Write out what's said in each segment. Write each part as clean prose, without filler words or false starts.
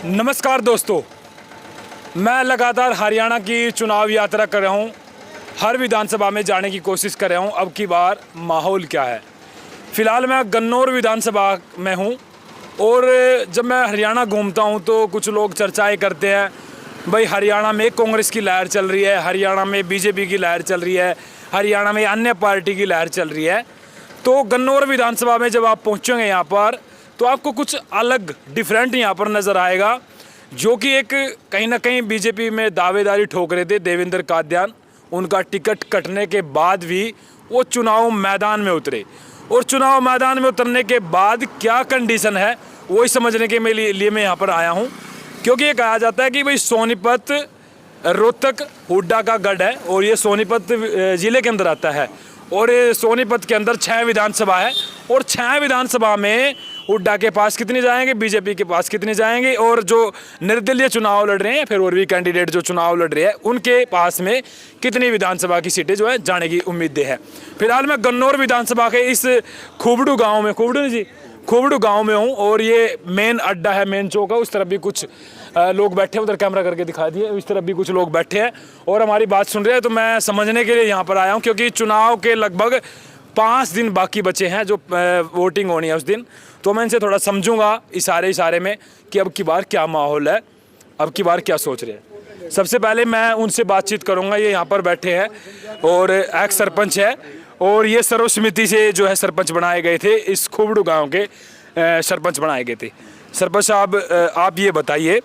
नमस्कार दोस्तों, मैं लगातार हरियाणा की चुनाव यात्रा कर रहा हूं। हर विधानसभा में जाने की कोशिश कर रहा हूं। अब की बार माहौल क्या है? फ़िलहाल मैं गन्नौर विधानसभा में हूं और जब मैं हरियाणा घूमता हूं तो कुछ लोग चर्चाएं करते हैं, भाई हरियाणा में कांग्रेस की लहर चल रही है, हरियाणा में बीजेपी की लहर चल रही है, हरियाणा में अन्य पार्टी की लहर चल रही है। तो गन्नौर विधानसभा में जब आप पहुँचेंगे यहाँ पर तो आपको कुछ अलग डिफरेंट यहाँ पर नज़र आएगा, जो कि एक कहीं ना कहीं बीजेपी में दावेदारी ठोक रहे थे देवेंद्र कादियान। उनका टिकट कटने के बाद भी वो चुनाव मैदान में उतरे और चुनाव मैदान में उतरने के बाद क्या कंडीशन है वही समझने के लिए मैं यहाँ पर आया हूँ। क्योंकि ये कहा जाता है कि भाई सोनीपत रोहतक हुड्डा का गढ़ है और ये सोनीपत ज़िले के अंदर आता है और सोनीपत के अंदर 6 विधानसभा है और 6 विधानसभा में हुड्डा के पास कितने जाएंगे, बीजेपी के पास कितने जाएंगे, और जो निर्दलीय चुनाव लड़ रहे हैं फिर और भी कैंडिडेट जो चुनाव लड़ रहे हैं उनके पास में कितनी विधानसभा की सीटें जो है जाने की उम्मीदें हैं। फिलहाल मैं गन्नौर विधानसभा के इस खूबड़ू गाँव में खूबड़ू गाँव में हूँ और ये मेन अड्डा है, मेन चौक है। उस तरफ भी कुछ लोग बैठे हैं, उधर कैमरा करके दिखा दिए, इस तरफ भी कुछ लोग बैठे हैं और हमारी बात सुन रहे हैं। तो मैं समझने के लिए यहाँ पर आया हूँ क्योंकि चुनाव के लगभग 5 दिन बाकी बचे हैं जो वोटिंग होनी है उस दिन। तो मैं इनसे थोड़ा समझूंगा इशारे में कि अब की बार क्या माहौल है, अब की बार क्या सोच रहे हैं। सबसे पहले मैं उनसे बातचीत करूंगा। ये यहाँ पर बैठे हैं और एक्स सरपंच है और ये सर्वसम्मति से जो है सरपंच बनाए गए थे, इस खूबड़ू गाँव के सरपंच बनाए गए थे। सरपंच साहब, आप ये बताइए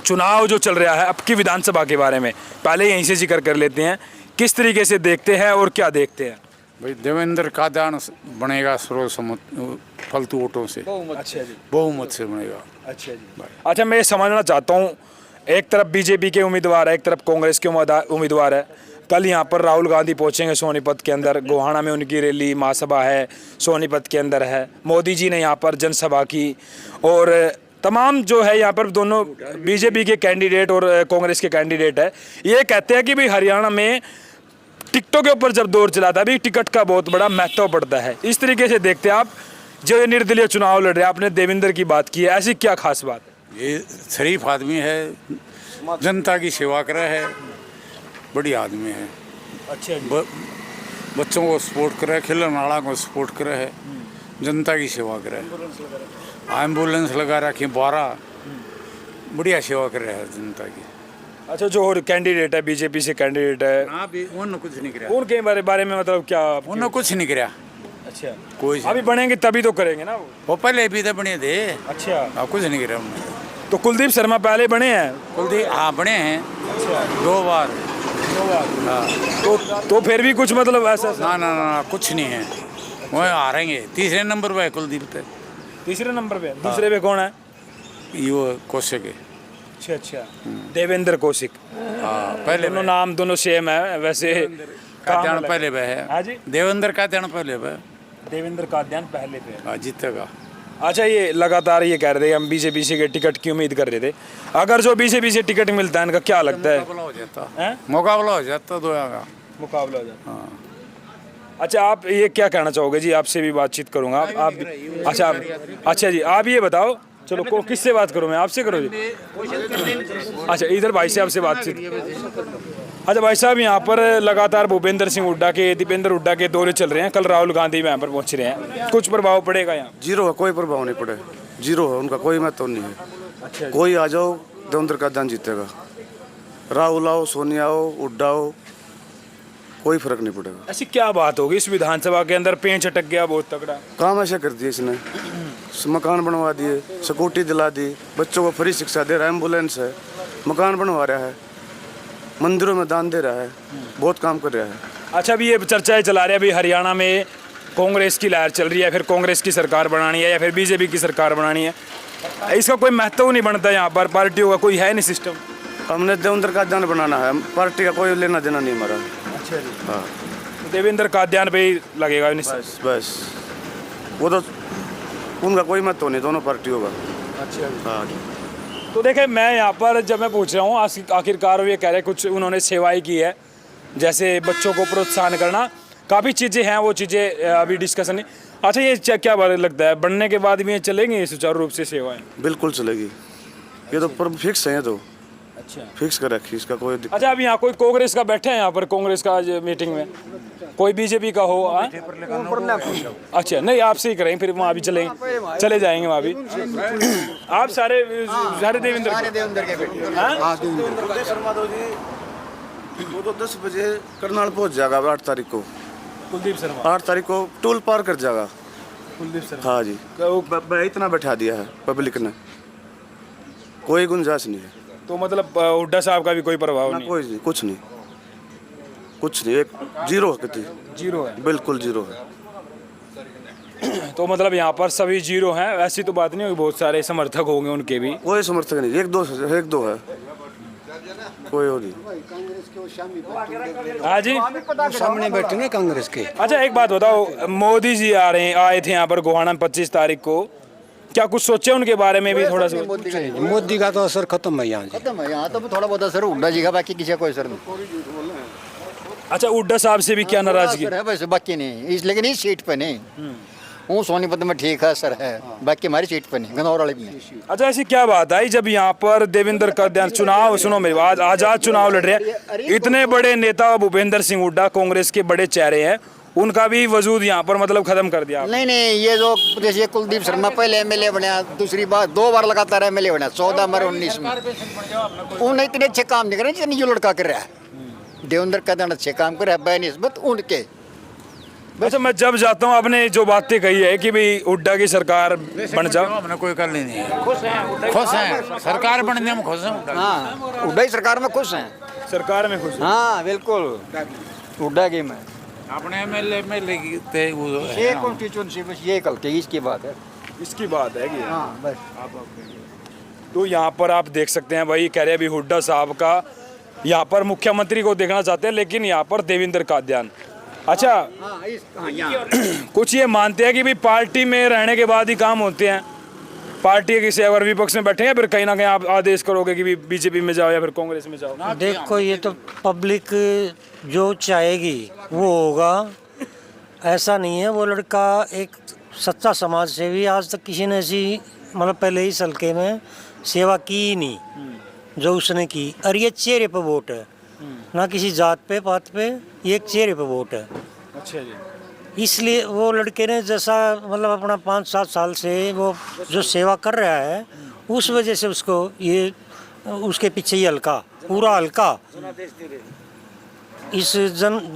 चुनाव जो चल रहा है अब की विधानसभा के बारे में पहले यहीं से जिक्र कर लेते हैं, किस तरीके से देखते हैं और क्या देखते हैं? भाई देवेंद्र कादियान बनेगा सर्वसम्मत फालतू वोटों से। अच्छा जी, बहुमत से बनेगा। अच्छा जी। अच्छा, मैं ये समझना चाहता हूँ, एक तरफ बीजेपी के उम्मीदवार है, एक तरफ कांग्रेस के उम्मीदवार है। कल यहाँ पर राहुल गांधी पहुँचेंगे सोनीपत के अंदर, गोहाना में उनकी रैली महासभा है, सोनीपत के अंदर है। मोदी जी ने यहाँ पर जनसभा की और तमाम जो है यहाँ पर दोनों बीजेपी के कैंडिडेट और कांग्रेस के कैंडिडेट है, ये कहते हैं कि भाई हरियाणा में टिकटों के ऊपर जब दौर चला था, अभी टिकट का बहुत बड़ा महत्व पड़ता है। इस तरीके से देखते हैं आप जो ये निर्दलीय चुनाव लड़ रहे हैं, आपने देवेंद्र की बात की है, ऐसी क्या खास बात है? ये शरीफ आदमी है, जनता की सेवा करे है, बड़ी आदमी है। अच्छा जी। बच्चों को सपोर्ट करे, खिलने वाला को सपोर्ट करे है, जनता की सेवा करे। एम्बुलेंस लगा रखी 12, बढ़िया सेवा करे है जनता की। अच्छा, जो और कैंडिडेट है बीजेपी से कैंडिडेट है, हाँ भी उन्होंने कुछ नहीं कराया। उनके बारे में मतलब क्या? उन्होंने कुछ नहीं कराया। अच्छा, कोई अभी बनेंगे तभी तो करेंगे ना वो पहले भी तो बने थे। अच्छा, कुछ नहीं कराया उन्होंने। तो कुलदीप शर्मा पहले बने हैं? कुलदीप हाँ बने हैं। अच्छा, 2 बार। हाँ, तो फिर भी कुछ मतलब ऐसा? ना कुछ नहीं है। वो आ रहेंगे 3रे नंबर पे कुलदीप थे। 3रे नंबर पे? दूसरे पे कौन है? ये कौशिक है। अच्छा, देवेंद्र कौशिक। हाँ, पहले दोनों नाम दोनों सेम है वैसे। कादियान पहले पे है। हाँ जी, देवेंद्र कादियान पहले पे। देवेंद्र कादियान पहले पे। हाँ, जीतेगा। अच्छा, ये लगातार ये कह रहे थे हम बीजेपी से के टिकट की उम्मीद कर रहे थे। अगर जो बीजेपी से टिकट मिलता है इनका क्या लगता है? मुकाबला हो जाता दोनों का। मुकाबला हो जाता। हाँ। अच्छा, आप ये क्या कहना चाहोगे जी? आपसे भी बातचीत करूंगा। आप अच्छा जी, आप ये बताओ। चलो किससे बात करूं मैं? आपसे करो जी। अच्छा, इधर भाई साहब से बातचीत। अच्छा भाई साहब, यहाँ पर लगातार भूपेंद्र सिंह हुड्डा के, दीपेंद्र हुड्डा के दौरे चल रहे हैं। कल राहुल गांधी यहाँ पर पहुँच रहे हैं, कुछ प्रभाव पड़ेगा यहाँ? जीरो है, कोई प्रभाव नहीं पड़े। जीरो है, उनका कोई महत्व नहीं है। अच्छा, कोई आ जाओ, देवेंद्र कादियान जीतेगा। राहुल आओ, सोनिया आओ, हुड्डा आओ, कोई फर्क नहीं पड़ेगा। ऐसी क्या बात होगी इस विधानसभा के अंदर? पेंच अटक गया बहुत तगड़ा। काम ऐसा कर दिया इसने, मकान बनवा दिए, स्कूटी दिला दी, बच्चों को फ्री शिक्षा दे रहा है, एम्बुलेंस है, मकान बनवा रहा है, मंदिरों में दान दे रहा है, बहुत काम कर रहा है। अच्छा, अभी ये चर्चाएं चला रहे हैं अभी हरियाणा में कांग्रेस की लहर चल रही है, फिर कांग्रेस की सरकार बनानी है या फिर बीजेपी की सरकार बनानी है। इसका कोई महत्व नहीं बनता यहाँ पर, पार्टियों का कोई है नहीं सिस्टम। हमने देवेंद्र कादियान बनाना है, पार्टी का कोई लेना देना नहीं हमारा। अच्छा जी। हाँ, देवेंद्र कादियान पे ही लगेगा। बस वो तो उनका कोई महत्व नहीं, दोनों पार्टियों का। अच्छा। हाँ, तो देखे, मैं यहाँ पर जब मैं पूछ रहा हूँ आखिरकार ये कह रहे कुछ उन्होंने सेवाएं की है, जैसे बच्चों को प्रोत्साहन करना, काफ़ी चीज़ें हैं, वो चीज़ें अभी डिस्कशन नहीं। अच्छा, ये क्या लगता है बनने के बाद भी ये चलेंगी सुचारू रूप से सेवाएं? बिल्कुल चलेगी। ये तो पर फिक्स है, ये तो अच्छा फिक्स कर रखी, इसका कोई दिक्कत। अच्छा, अब यहाँ कोई कांग्रेस का बैठे हैं यहाँ पर, कांग्रेस का आज मीटिंग में कोई बीजेपी का हो? अच्छा, नहीं आपसे ही करेंगे, फिर वहाँ भी चले जाएंगे वहाँ भी। आप सारे देवेंद्र के बेटे। हाँ? कुलदीप शर्मा तो जी वो तो 10 बजे करनाल पहुंच जाएगा 8 तारीख को। कुलदीप शर्मा 8 तारीख को टोल पार कर जाएगा। कुलदीप शर्मा हाँ जी, इतना बैठा दिया है पब्लिक ने, कोई गुंजाइश नहीं है। तो मतलब हुड्डा साहब का भी कोई प्रभाव ना नहीं? कोई नहीं, कुछ नहीं, कुछ नहीं, एक जीरो कितनी, जीरो है। बिल्कुल जीरो है। तो मतलब यहाँ पर सभी जीरो हैं, ऐसी तो बात नहीं होगी, बहुत सारे समर्थक होंगे उनके भी। कोई समर्थक नहीं, एक दो है, कोई और नहीं। हाँ जी, सामने बैठे ना कांग्रेस के। अच्छा एक बात बताओ, मोदी जी आए थे यहाँ पर गोहाना में 25 तारीख को, क्या कुछ सोचे उनके बारे में भी थोड़ा सा? मोदी का तो असर खत्म है यहाँ। खत्म है यहाँ तो थोड़ा बहुत असर हुड्डा जी का, बाकी किसी का कोई असर नहीं। अच्छा, हुड्डा साहब से भी क्या नाराजगी? असर है वैसे, बाकी नहीं लेकिन इस सीट पे नहीं। वो सोनीपत में ठीक है असर है, बाकी हमारी सीट पे नहीं, गनौर वाले में नहीं। अच्छा, ऐसी क्या बात आई जब यहाँ पर देवेंद्र काद्यान चुनाव, सुनो मेरी बात, आजाद चुनाव लड़ रहे हैं, इतने बड़े नेता भूपेंद्र सिंह हुड्डा कांग्रेस के बड़े चेहरे हैं, उनका भी वजूद यहाँ पर मतलब खत्म कर दिया? नहीं, ये जो जैसे कुलदीप शर्मा पहले एमएलए बना, दूसरी बार 2 बार लगातार एमएलए बना, 14 में और 19 में, उन्हें इतने अच्छे काम नहीं करे जितने ये लड़का कर रहा है। देवेंद्र काद्यान अच्छे काम कर रहा है बनिस्बत उनके। अच्छा, मैं जब जाता हूँ, आपने जो बातें कही है कि भाई हुड्डा की सरकार बन जाओ, हमने कोई कर नहीं है, खुश हैं सरकार बनने में खुश हैं। हाँ, हुड्डा ही सरकार में खुश हैं। सरकार में खुश? हाँ बिल्कुल, हुड्डा की में अपने एमएलए में लेते वो ये कॉन्स्टिट्यूंसी बस ये कल के इसकी बात है। इसकी बात है कि हाँ बस। तो यहाँ पर आप देख सकते हैं भाई, कह रहे हैं अभी हुड्डा साहब का यहाँ पर मुख्यमंत्री को देखना चाहते हैं, लेकिन यहाँ पर देवेंद्र काद्यान। अच्छा, कुछ ये मानते हैं कि भाई पार्टी में रहने के बाद ही काम होते हैं, पार्टी के किसी अगर विपक्ष में बैठे हैं फिर कहीं ना कहीं आप आदेश करोगे कि बीजेपी में जाओ या फिर कांग्रेस में जाओ? देखो, ये तो पब्लिक जो चाहेगी वो होगा, ऐसा नहीं है। वो लड़का एक सच्चा समाज सेवी, आज तक किसी ने ऐसी मतलब पहले इस हल्के में सेवा की ही नहीं जो उसने की। और ये चेहरे पे वोट है, ना किसी जात पे पात पे, ये एक चेहरे पे वोट है। अच्छा जी। इसलिए वो लड़के ने जैसा मतलब अपना 5-7 साल से वो जो सेवा कर रहा है, उस वजह से उसको ये उसके पीछे ही हल्का, पूरा हल्का। इस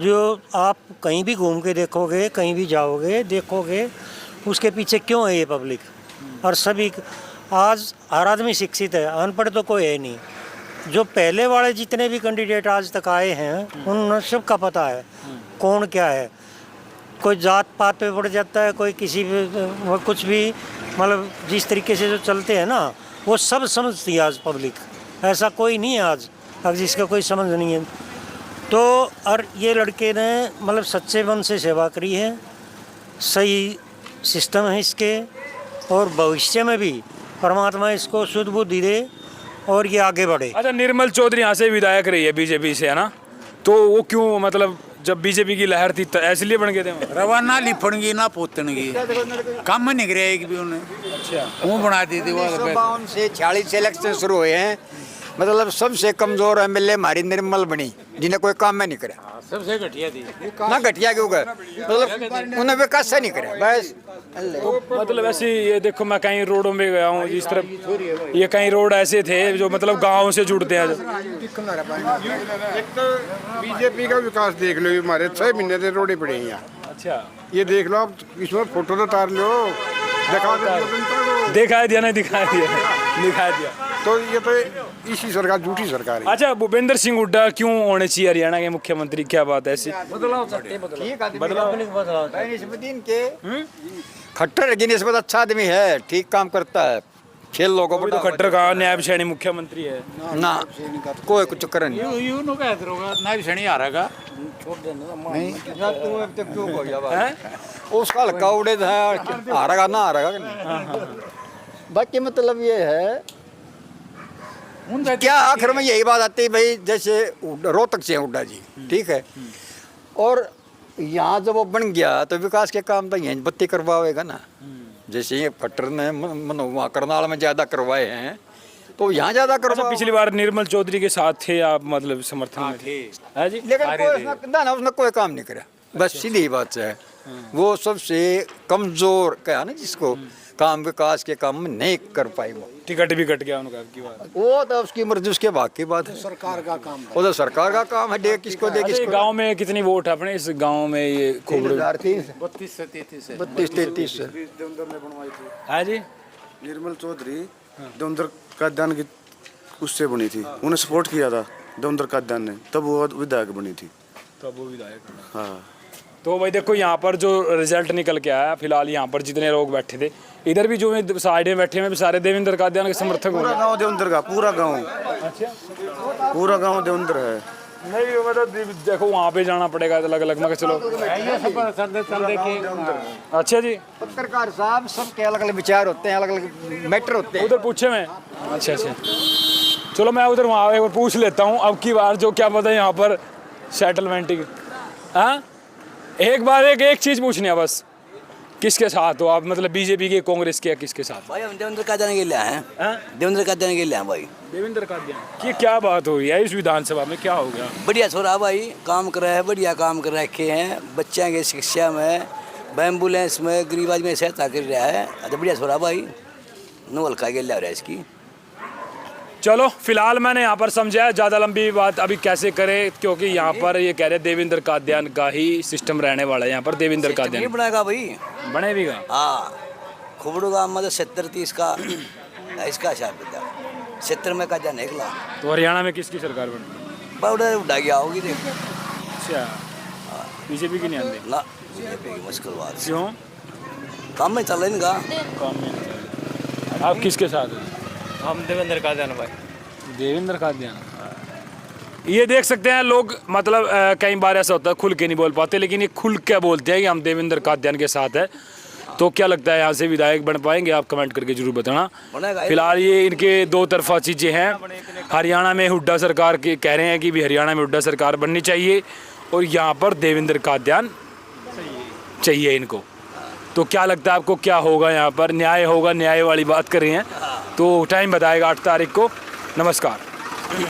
जो आप कहीं भी घूम के देखोगे, कहीं भी जाओगे देखोगे, उसके पीछे क्यों है ये पब्लिक। और सभी आज हर आदमी शिक्षित है, अनपढ़ तो कोई है नहीं। जो पहले वाले जितने भी कैंडिडेट आज तक आए हैं, उन सबका पता है कौन क्या है। कोई जात पात पे पड़ जाता है, कोई किसी भी कुछ भी, मतलब जिस तरीके से जो चलते हैं ना, वो सब समझती है आज पब्लिक। ऐसा कोई नहीं है आज अगर जिसका कोई समझ नहीं है। तो और ये लड़के ने मतलब सच्चे मन से सेवा करी है, सही सिस्टम है इसके, और भविष्य में भी परमात्मा इसको शुद्ध बुद्धि दे और ये आगे बढ़े। अच्छा, निर्मल चौधरी यहाँ से विधायक रही है बीजेपी से, है ना? तो वो क्यों, मतलब जब बीजेपी की लहर थी तो इसलिए बन गए थे? रवाना लिपड़गी ना पोतनगी, काम नहीं करे एक भी उन्हें। अच्छा, वो बना दी थी। 1952 से 46 से इलेक्शन शुरू हुए हैं, मतलब सबसे कमजोर एमएलए हमारी निर्मल बनी, जिन्हें कोई काम में नहीं करे। सबसे घटिया थी ना घटिया क्यों कर, मतलब उन्हें विकास से नहीं करे बस। मतलब ऐसे ये देखो, मैं कहीं रोडों में गया हूँ इस तरफ, ये कहीं रोड ऐसे थे जो मतलब गाँव से जुड़ते हैं। एक तो बीजेपी का विकास देख लो, हमारे 6 महीने से रोडे पड़े हैं यहाँ। अच्छा, ये देख लो आप, इसमें फोटो तो उतार लो, दिखा दो जनता को। दिखा दिया, नहीं दिखा दिया। तो ये तो इसी सरकार झूठी सरकार है। अच्छा, भूपेंद्र सिंह हुड्डा क्यों होने चाहिए हरियाणा के मुख्यमंत्री? क्या बात है ऐसी? खट्टर की निस्बत अच्छा आदमी है, ठीक काम करता है, खेल लोगों अभी तो खट्टर का न्याय श्रेणी मुख्यमंत्री है ना, कोई कुछ कर नहीं। उसका हल्का उड़े हारेगा ना हारेगा नहीं। बाकी मतलब ये है क्या, आखिर में यही बात आती है भाई, जैसे रोहतक से हुड्डा जी, ठीक है, और यहाँ जब वो बन गया तो विकास के काम तो यहीं बत्ती करवाएगा ना। जैसे ये खट्टर ने वहाँ करनाल में ज़्यादा करवाए हैं, तो यहाँ ज़्यादा अच्छा, करो। पिछली बार निर्मल चौधरी के साथ थे आप, मतलब समर्थन में थे? है जी। लेकिन कोई उसने कोई काम नहीं करा, बस सीधी ही बात है। वो सबसे कमजोर कहा ना जिसको, काम विकास के काम में नहीं कर पाई टिकट भी कट गया उनका की बात। वो तो उसकी मर्जी, उसके भाग की बात है। सरकार का काम, वो तो सरकार का काम है, दे किसको दे किसको। गांव में कितनी वोट है अपने इस गांव में? ये खोबड़े 32 से 33 देवेंद्र ने बनवाई थी है जी। निर्मल चौधरी देवेंद्र काद्यान की उससे बनी थी, उन्हें सपोर्ट किया था देवेंद्र काद्यान ने, तब वो विधायक बनी थी। तो वो विधायक। हाँ तो भाई देखो यहाँ पर जो रिजल्ट निकल के आया, फिलहाल यहाँ पर जितने लोग बैठे थे, इधर भी जो साइड में बैठे हैं सारे देवेंद्र काद्यान के समर्थक हो पूरा गए। गांव देवेंद्र का, पूरा गांव, अच्छा, पूरा गांव देवेंद्र है। नहीं मतलब देखो वहाँ पे जाना पड़ेगा अलग अलग, मगर चलो। अच्छा जी, पत्रकार साहब सबके अलग अलग विचार होते हैं, अलग अलग मैटर होते हैं। उधर पूछे मैं। अच्छा अच्छा, चलो मैं उधर वहाँ एक बार पूछ लेता हूँ, अब की बार जो क्या पता यहाँ पर सेटलमेंट की। हाँ, एक बार एक चीज़ पूछनी है बस, किसके साथ हो आप, मतलब बीजेपी के, कांग्रेस के, या किसके साथ? भाई हम देवेंद्र काद्यान के लिए हैं। हाँ? देवेंद्र काद्यान के लिए हैं भाई। देवेंद्र काद्यान की क्या बात हो रही है इस विधानसभा में, क्या हो गया? बढ़िया छोरा भाई, काम कर रहा है, बढ़िया काम कर रखे हैं, बच्चों के शिक्षा में, एम्बुलेंस में, गरीब आदमी की सहायता कर रहा है। तो बढ़िया छोरा भाई, नो हल्का के लिए रहा है इसकी। चलो फिलहाल मैंने यहाँ पर समझा, ज़्यादा लंबी बात अभी कैसे करें, क्योंकि यहाँ पर ये कह रहे देवेंद्र काद्यान का ही सिस्टम रहने वाला है यहाँ पर। देवेंद्र नहीं काद्यान बनाएगा भाई, बने भी गा। हाँ। खुबड़ू का मतलब 70-30 का इसका हिसाब किताब, 70 में काद्यान निकला। तो हरियाणा में किसकी सरकार बनी? पाउडर उड़ा गया होगी देख। अच्छा, बीजेपी की नहीं आती ना, बीजेपी की मुश्किल बात है। क्यों? काम में चल इनका। काम में नहीं चल रहा। आप किसके साथ हैं? हम देवेंद्र काद्यान भाई। देवेंद्र काद्यान। ये देख सकते हैं लोग, मतलब कई बार ऐसा होता है खुल के नहीं बोल पाते, लेकिन ये खुल के बोलते हैं कि हम देवेंद्र काद्यान के साथ है। तो क्या लगता है यहाँ से विधायक बन पाएंगे? आप कमेंट करके जरूर बताना। फिलहाल ये इनके दो तरफा चीज़ें हैं। हरियाणा में हुड्डा सरकार के कह रहे हैं कि भी हरियाणा में हुड्डा सरकार बननी चाहिए, और यहाँ पर देवेंद्र काद्यान चाहिए इनको। तो क्या लगता है आपको, क्या होगा यहाँ पर? न्याय होगा? न्याय वाली बात कर रहे हैं तो टाइम बताएगा 8 तारीख को। नमस्कार।